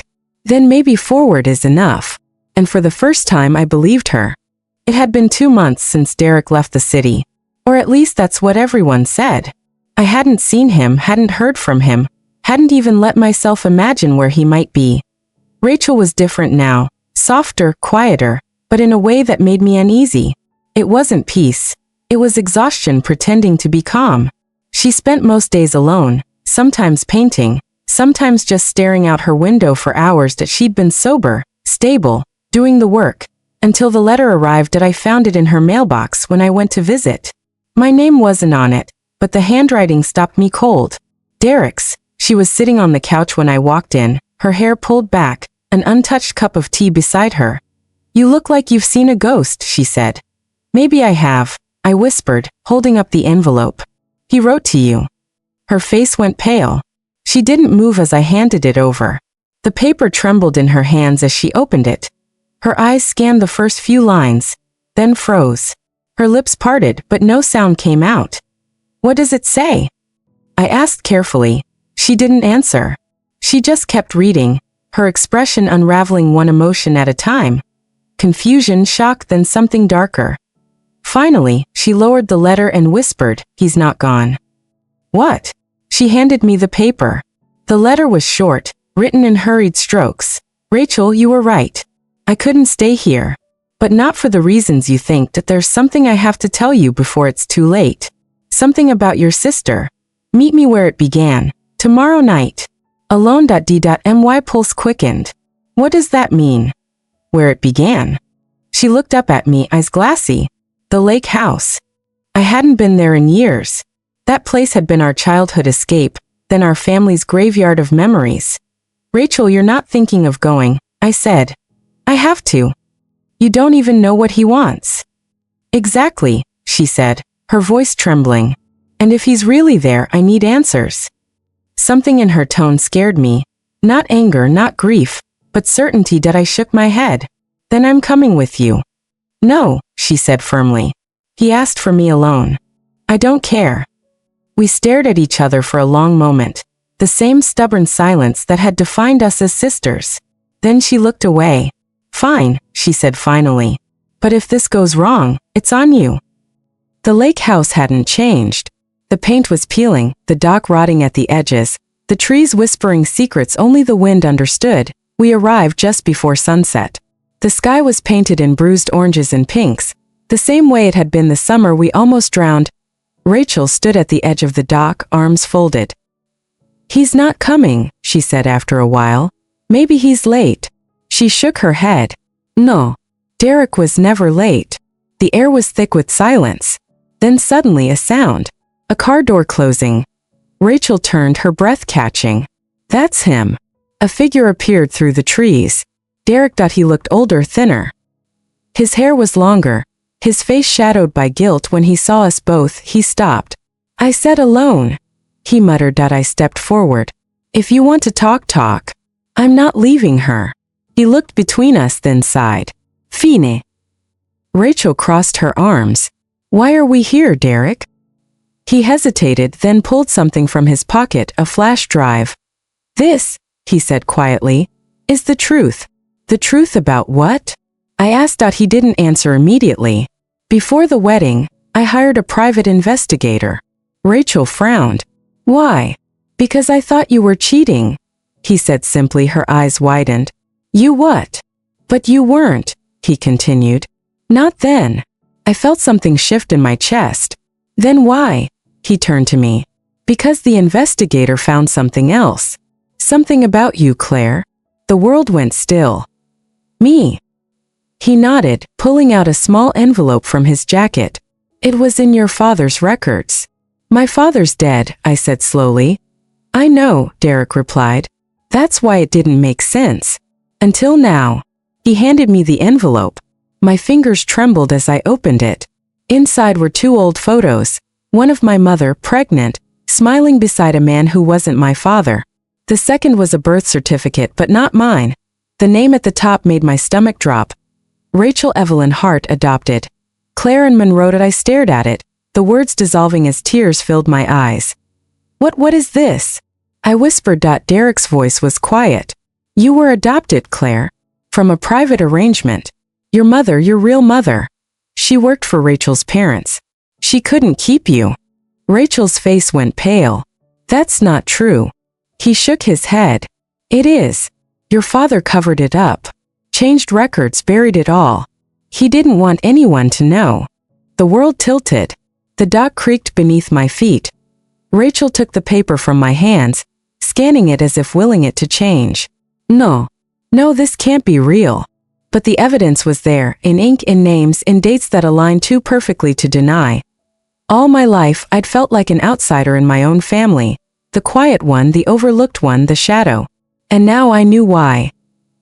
"Then maybe forward is enough." And for the first time I believed her. It had been 2 months since Derek left the city. Or at least that's what everyone said. I hadn't seen him, hadn't heard from him, hadn't even let myself imagine where he might be. Rachel was different now, softer, quieter, but in a way that made me uneasy. It wasn't peace. It was exhaustion pretending to be calm. She spent most days alone, sometimes painting, sometimes just staring out her window for hours. That she'd been sober, stable, doing the work, until the letter arrived. That I found it in her mailbox when I went to visit. My name wasn't on it, but the handwriting stopped me cold. Derek's. She was sitting on the couch when I walked in, her hair pulled back, an untouched cup of tea beside her. "You look like you've seen a ghost," she said. "Maybe I have," I whispered, holding up the envelope. "He wrote to you." Her face went pale. She didn't move as I handed it over. The paper trembled in her hands as she opened it. Her eyes scanned the first few lines, then froze. Her lips parted, but no sound came out. "What does it say?" I asked carefully. She didn't answer. She just kept reading, her expression unraveling one emotion at a time. Confusion, shock, then something darker. Finally, she lowered the letter and whispered, "He's not gone." "What?" She handed me the paper. The letter was short, written in hurried strokes. "Rachel, you were right. I couldn't stay here. But not for the reasons you think. That there's something I have to tell you before it's too late. Something about your sister. Meet me where it began. Tomorrow night. Alone.d.my pulse quickened. What does that mean? Where it began? She looked up at me, eyes glassy. The lake house. I hadn't been there in years. That place had been our childhood escape, then our family's graveyard of memories. "Rachel, you're not thinking of going," I said. "I have to." "You don't even know what he wants." "Exactly," she said, her voice trembling. "And if he's really there, I need answers." Something in her tone scared me. Not anger, not grief, but certainty. That I shook my head. "Then I'm coming with you." "No," she said firmly. "He asked for me alone." "I don't care." We stared at each other for a long moment, the same stubborn silence that had defined us as sisters. Then she looked away. "Fine," she said finally. "But if this goes wrong, it's on you." The lake house hadn't changed. The paint was peeling, the dock rotting at the edges, the trees whispering secrets only the wind understood. We arrived just before sunset. The sky was painted in bruised oranges and pinks, the same way it had been the summer we almost drowned. Rachel stood at the edge of the dock, arms folded. "He's not coming," she said after a while. "Maybe he's late." She shook her head. "No, Derek was never late." The air was thick with silence. Then suddenly a sound. A car door closing. Rachel turned, her breath catching. "That's him." A figure appeared through the trees. Derek. He looked older, thinner. His hair was longer, his face shadowed by guilt. When he saw us both, he stopped. "I said alone," he muttered. I stepped forward. "If you want to talk, talk. I'm not leaving her." He looked between us, then sighed. "Fine." Rachel crossed her arms. "Why are we here, Derek?" He hesitated, then pulled something from his pocket, a flash drive. "This," he said quietly, "is the truth." "The truth about what?" I asked. He didn't answer immediately. "Before the wedding, I hired a private investigator." Rachel frowned. "Why?" "Because I thought you were cheating," he said simply. Her eyes widened. "You what?" "But you weren't," he continued. "Not then." I felt something shift in my chest. "Then why?" He turned to me. "Because the investigator found something else. Something about you, Claire." The world went still. "Me?" He nodded, pulling out a small envelope from his jacket. "It was in your father's records." "My father's dead," I said slowly. "I know," Derek replied. "That's why it didn't make sense. Until now." He handed me the envelope. My fingers trembled as I opened it. Inside were 2 old photos. One of my mother, pregnant, smiling beside a man who wasn't my father. The second was a birth certificate, but not mine. The name at the top made my stomach drop. Rachel Evelyn Hart, adopted. Claire and Monroe. I stared at it, the words dissolving as tears filled my eyes. What is this?" I whispered. Derek's voice was quiet. "You were adopted, Claire. From a private arrangement. Your mother, your real mother. She worked for Rachel's parents. She couldn't keep you." Rachel's face went pale. "That's not true." He shook his head. "It is. Your father covered it up. Changed records, buried it all. He didn't want anyone to know." The world tilted. The dock creaked beneath my feet. Rachel took the paper from my hands, scanning it as if willing it to change. No, this can't be real." But the evidence was there, in ink, in names, in dates that aligned too perfectly to deny. All my life, I'd felt like an outsider in my own family. The quiet one, the overlooked one, the shadow. And now I knew why.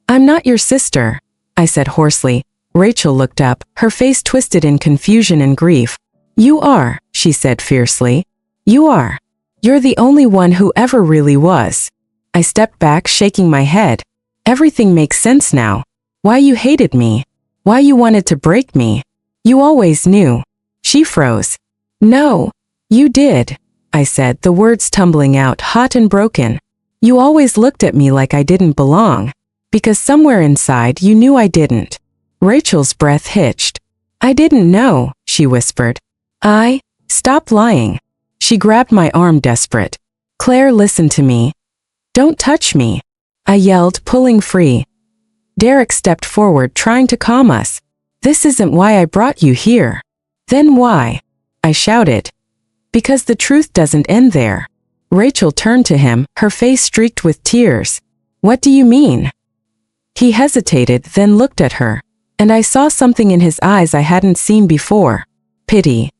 "I'm not your sister," I said hoarsely. Rachel looked up, her face twisted in confusion and grief. "You are," she said fiercely. "You are. You're the only one who ever really was." I stepped back, shaking my head. "Everything makes sense now. Why you hated me. Why you wanted to break me. You always knew." She froze. "No, you did," I said, the words tumbling out, hot and broken. "You always looked at me like I didn't belong. Because somewhere inside you knew I didn't." Rachel's breath hitched. "I didn't know," she whispered. Stop lying." She grabbed my arm, desperate. "Claire, listen to me. Don't touch me," I yelled, pulling free. Derek stepped forward, trying to calm us. "This isn't why I brought you here." "Then why?" I shouted. "Because the truth doesn't end there." Rachel turned to him, her face streaked with tears. "What do you mean?" He hesitated, then looked at her. And I saw something in his eyes I hadn't seen before. Pity.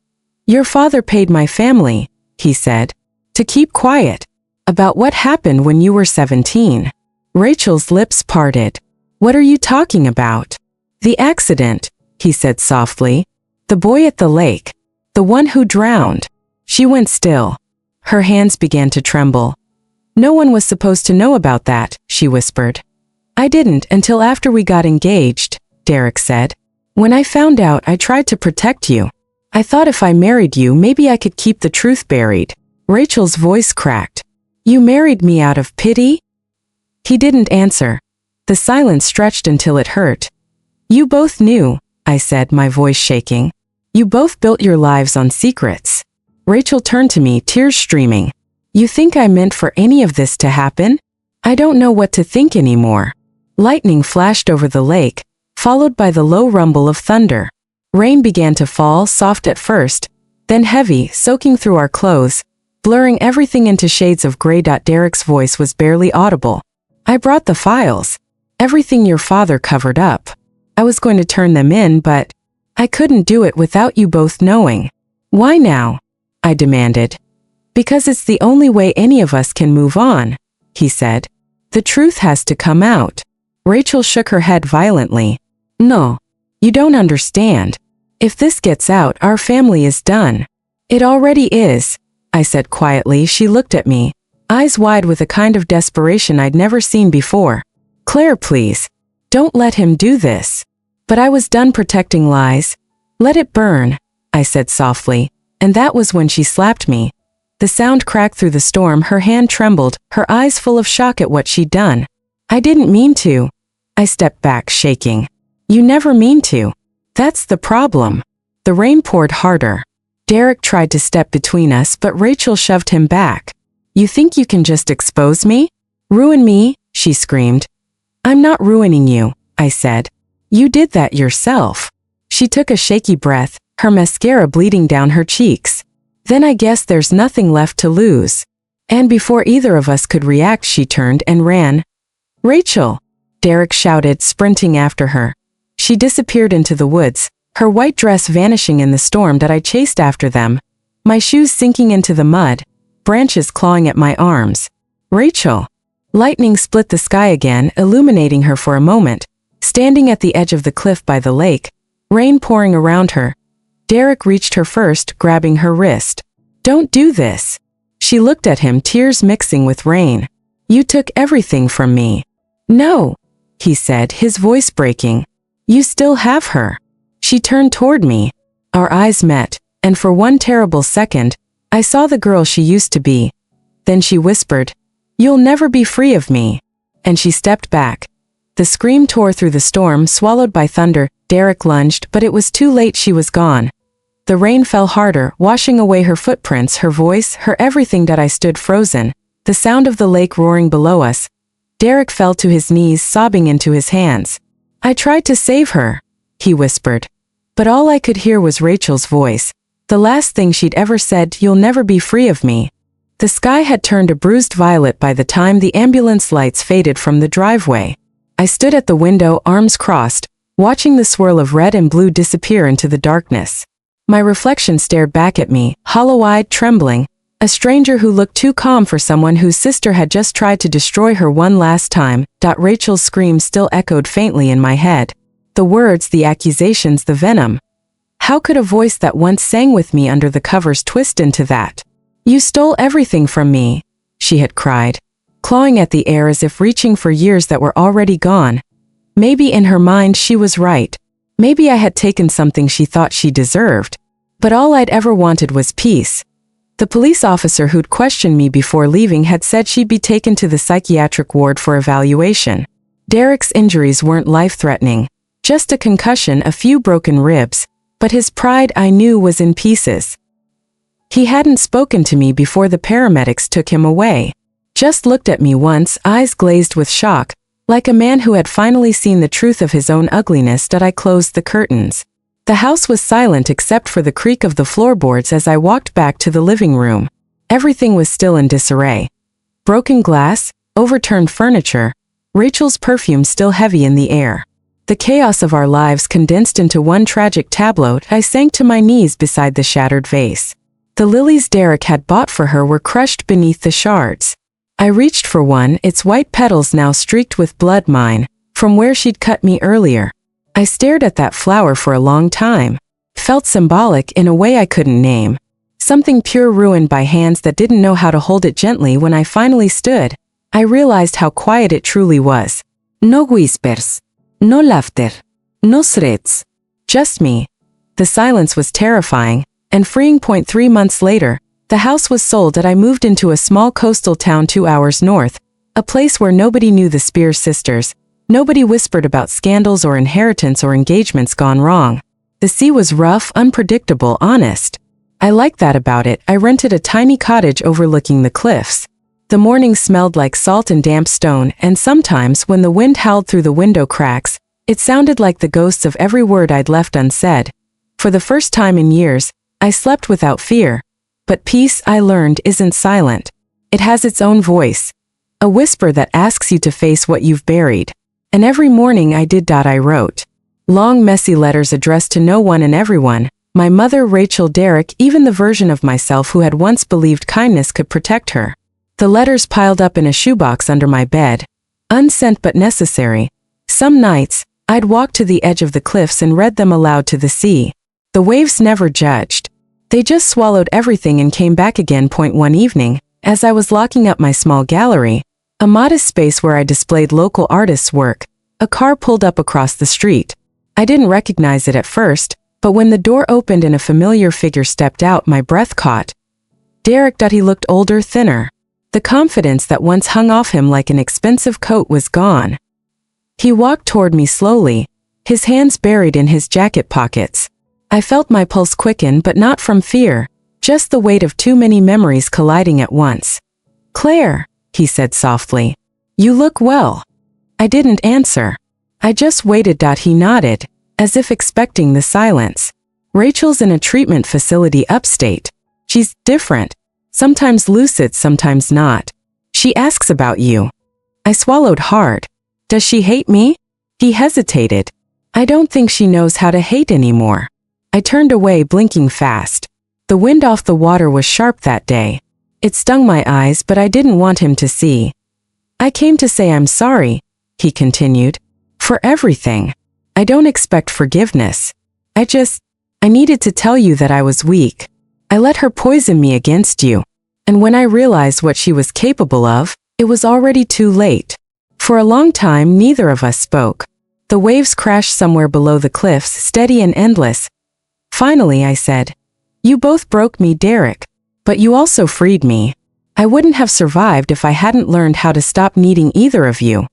"Your father paid my family," he said, "to keep quiet about what happened when you were 17. Rachel's lips parted. "What are you talking about?" "The accident," he said softly. "The boy at the lake. The one who drowned." She went still. Her hands began to tremble. "No one was supposed to know about that," she whispered. "I didn't until after we got engaged," Derek said. "When I found out, I tried to protect you. I thought if I married you, maybe I could keep the truth buried." Rachel's voice cracked. "You married me out of pity?" He didn't answer. The silence stretched until it hurt. "You both knew," I said, my voice shaking. "You both built your lives on secrets." Rachel turned to me, tears streaming. "You think I meant for any of this to happen?" I don't know what to think anymore. Lightning flashed over the lake, followed by the low rumble of thunder. Rain began to fall, soft at first, then heavy, soaking through our clothes, blurring everything into shades of gray. Derek's voice was barely audible. "I brought the files. Everything your father covered up. I was going to turn them in, but I couldn't do it without you both knowing." "Why now?" I demanded. "Because it's the only way any of us can move on," he said. "The truth has to come out." Rachel shook her head violently. "No, you don't understand. If this gets out, our family is done." "It already is," I said quietly. She looked at me, eyes wide with a kind of desperation I'd never seen before. "Claire, please. Don't let him do this." But I was done protecting lies. "Let it burn," I said softly. And that was when she slapped me. The sound cracked through the storm, her hand trembled, her eyes full of shock at what she'd done. I didn't mean to. I stepped back, shaking. You never mean to. That's the problem. The rain poured harder. Derek tried to step between us, but Rachel shoved him back. You think you can just expose me? Ruin me? She screamed. I'm not ruining you, I said. You did that yourself. She took a shaky breath, her mascara bleeding down her cheeks. Then I guess there's nothing left to lose. And before either of us could react, she turned and ran. Rachel! Derek shouted, sprinting after her. She disappeared into the woods, her white dress vanishing in the storm that I chased after them, my shoes sinking into the mud, branches clawing at my arms. Rachel! Lightning split the sky again, illuminating her for a moment, standing at the edge of the cliff by the lake, rain pouring around her. Derek reached her first, grabbing her wrist. Don't do this. She looked at him, tears mixing with rain. You took everything from me. No, he said, his voice breaking. You still have her. She turned toward me. Our eyes met, and for one terrible second, I saw the girl she used to be. Then she whispered, You'll never be free of me. And she stepped back. The scream tore through the storm, swallowed by thunder. Derek lunged, but it was too late. She was gone. The rain fell harder, washing away her footprints, her voice, her everything. That I stood frozen, the sound of the lake roaring below us. Derek fell to his knees, sobbing into his hands. I tried to save her, he whispered. But all I could hear was Rachel's voice. The last thing she'd ever said, You'll never be free of me. The sky had turned a bruised violet by the time the ambulance lights faded from the driveway. I stood at the window, arms crossed, watching the swirl of red and blue disappear into the darkness. My reflection stared back at me, hollow-eyed, trembling, a stranger who looked too calm for someone whose sister had just tried to destroy her one last time. Rachel's scream still echoed faintly in my head. The words, the accusations, the venom. How could a voice that once sang with me under the covers twist into that? You stole everything from me, she had cried, clawing at the air as if reaching for years that were already gone. Maybe in her mind she was right. Maybe I had taken something she thought she deserved. But all I'd ever wanted was peace. The police officer who'd questioned me before leaving had said she'd be taken to the psychiatric ward for evaluation. Derek's injuries weren't life-threatening. Just a concussion, a few broken ribs, but his pride, I knew, was in pieces. He hadn't spoken to me before the paramedics took him away. Just looked at me once, eyes glazed with shock, like a man who had finally seen the truth of his own ugliness. I closed the curtains. The house was silent except for the creak of the floorboards as I walked back to the living room. Everything was still in disarray. Broken glass, overturned furniture, Rachel's perfume still heavy in the air. The chaos of our lives condensed into one tragic tableau. I sank to my knees beside the shattered vase. The lilies Derek had bought for her were crushed beneath the shards. I reached for one, its white petals now streaked with blood, mine, from where she'd cut me earlier. I stared at that flower for a long time. Felt symbolic in a way I couldn't name. Something pure ruined by hands that didn't know how to hold it gently. When I finally stood, I realized how quiet it truly was. No whispers. No laughter. No threats. Just me. The silence was terrifying and freeing. 3 months later, the house was sold and I moved into a small coastal town 2 hours north, a place where nobody knew the Spears sisters, nobody whispered about scandals or inheritance or engagements gone wrong. The sea was rough, unpredictable, honest. I liked that about it. I rented a tiny cottage overlooking the cliffs. The mornings smelled like salt and damp stone, and sometimes when the wind howled through the window cracks, it sounded like the ghosts of every word I'd left unsaid. For the first time in years, I slept without fear. But peace, I learned, isn't silent. It has its own voice. A whisper that asks you to face what you've buried. And every morning I did. I wrote long, messy letters addressed to no one and everyone. My mother, Rachel, Derek, even the version of myself who had once believed kindness could protect her. The letters piled up in a shoebox under my bed. Unsent but necessary. Some nights, I'd walk to the edge of the cliffs and read them aloud to the sea. The waves never judged. They just swallowed everything and came back again. One evening, as I was locking up my small gallery, a modest space where I displayed local artists' work, a car pulled up across the street. I didn't recognize it at first, But when the door opened and a familiar figure stepped out, my breath caught. Derek. He looked older, thinner. The confidence that once hung off him like an expensive coat was gone. He walked toward me slowly, his hands buried in his jacket pockets. I felt my pulse quicken, but not from fear, just the weight of too many memories colliding at once. "Claire," he said softly. "You look well." I didn't answer. I just waited. He nodded, as if expecting the silence. "Rachel's in a treatment facility upstate. She's different. Sometimes lucid, sometimes not. She asks about you." I swallowed hard. "Does she hate me?" He hesitated. "I don't think she knows how to hate anymore." I turned away, blinking fast. The wind off the water was sharp that day. It stung my eyes, but I didn't want him to see. "I came to say I'm sorry," he continued. "For everything. I don't expect forgiveness. I needed to tell you that I was weak. I let her poison me against you. And when I realized what she was capable of, it was already too late." For a long time, neither of us spoke. The waves crashed somewhere below the cliffs, steady and endless. Finally, I said, "You both broke me, Derek. But you also freed me. I wouldn't have survived if I hadn't learned how to stop needing either of you."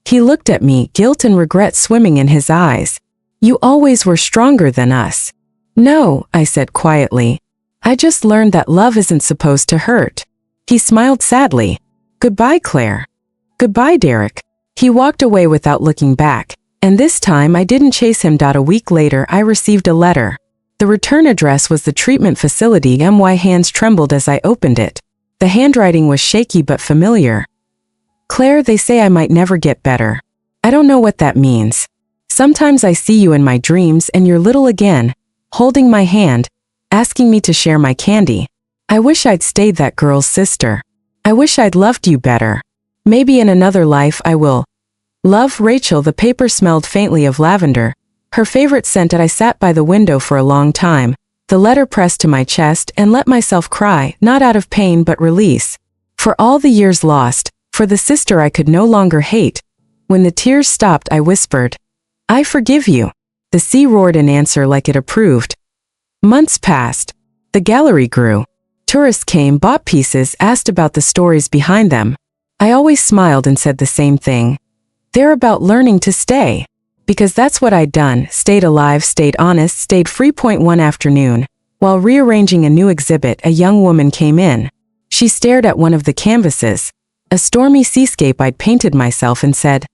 He looked at me, guilt and regret swimming in his eyes. "You always were stronger than us." "No," I said quietly. "I just learned that love isn't supposed to hurt." He smiled sadly. "Goodbye, Claire." "Goodbye, Derek." He walked away without looking back, and this time I didn't chase him. A week later, I received a letter. The return address was the treatment facility. My hands trembled as I opened it. The handwriting was shaky but familiar. "Claire, they say I might never get better. I don't know what that means. Sometimes I see you in my dreams and you're little again, holding my hand, asking me to share my candy. I wish I'd stayed that girl's sister. I wish I'd loved you better. Maybe in another life I will. Love, Rachel." The paper smelled faintly of lavender, her favorite scent. I sat by the window for a long time, the letter pressed to my chest, and let myself cry, not out of pain but release. For all the years lost, for the sister I could no longer hate. When the tears stopped, I whispered, "I forgive you." The sea roared in answer like it approved. Months passed. The gallery grew. Tourists came, bought pieces, asked about the stories behind them. I always smiled and said the same thing. They're about learning to stay. Because that's what I'd done, stayed alive, stayed honest, stayed free. One afternoon, while rearranging a new exhibit, a young woman came in. She stared at one of the canvases, a stormy seascape I'd painted myself, and said,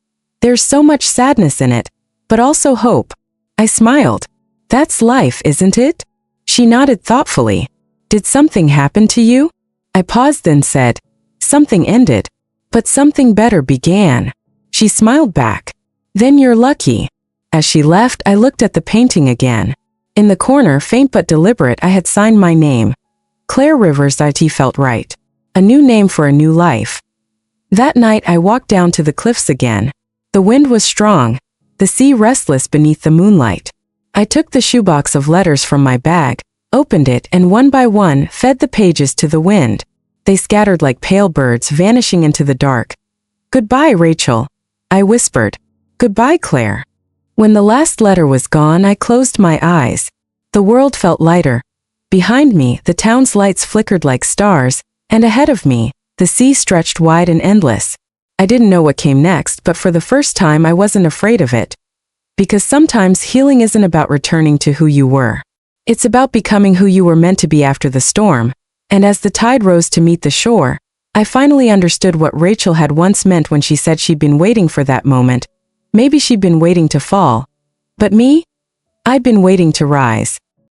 "There's so much sadness in it, but also hope." I smiled. "That's life, isn't it?" She nodded thoughtfully. "Did something happen to you?" I paused, then said, "Something ended, but something better began." She smiled back. "Then you're lucky." As she left, I looked at the painting again. In the corner, faint but deliberate, I had signed my name. Claire Rivers. It felt right. A new name for a new life. That night, I walked down to the cliffs again. The wind was strong, the sea restless beneath the moonlight. I took the shoebox of letters from my bag, opened it, and one by one, fed the pages to the wind. They scattered like pale birds, vanishing into the dark. "Goodbye, Rachel," I whispered. "Goodbye, Claire." When the last letter was gone, I closed my eyes. The world felt lighter. Behind me, the town's lights flickered like stars, and ahead of me, the sea stretched wide and endless. I didn't know what came next, but for the first time I wasn't afraid of it. Because sometimes healing isn't about returning to who you were. It's about becoming who you were meant to be after the storm. And as the tide rose to meet the shore, I finally understood what Rachel had once meant when she said she'd been waiting for that moment. Maybe she'd been waiting to fall. But me? I'd been waiting to rise.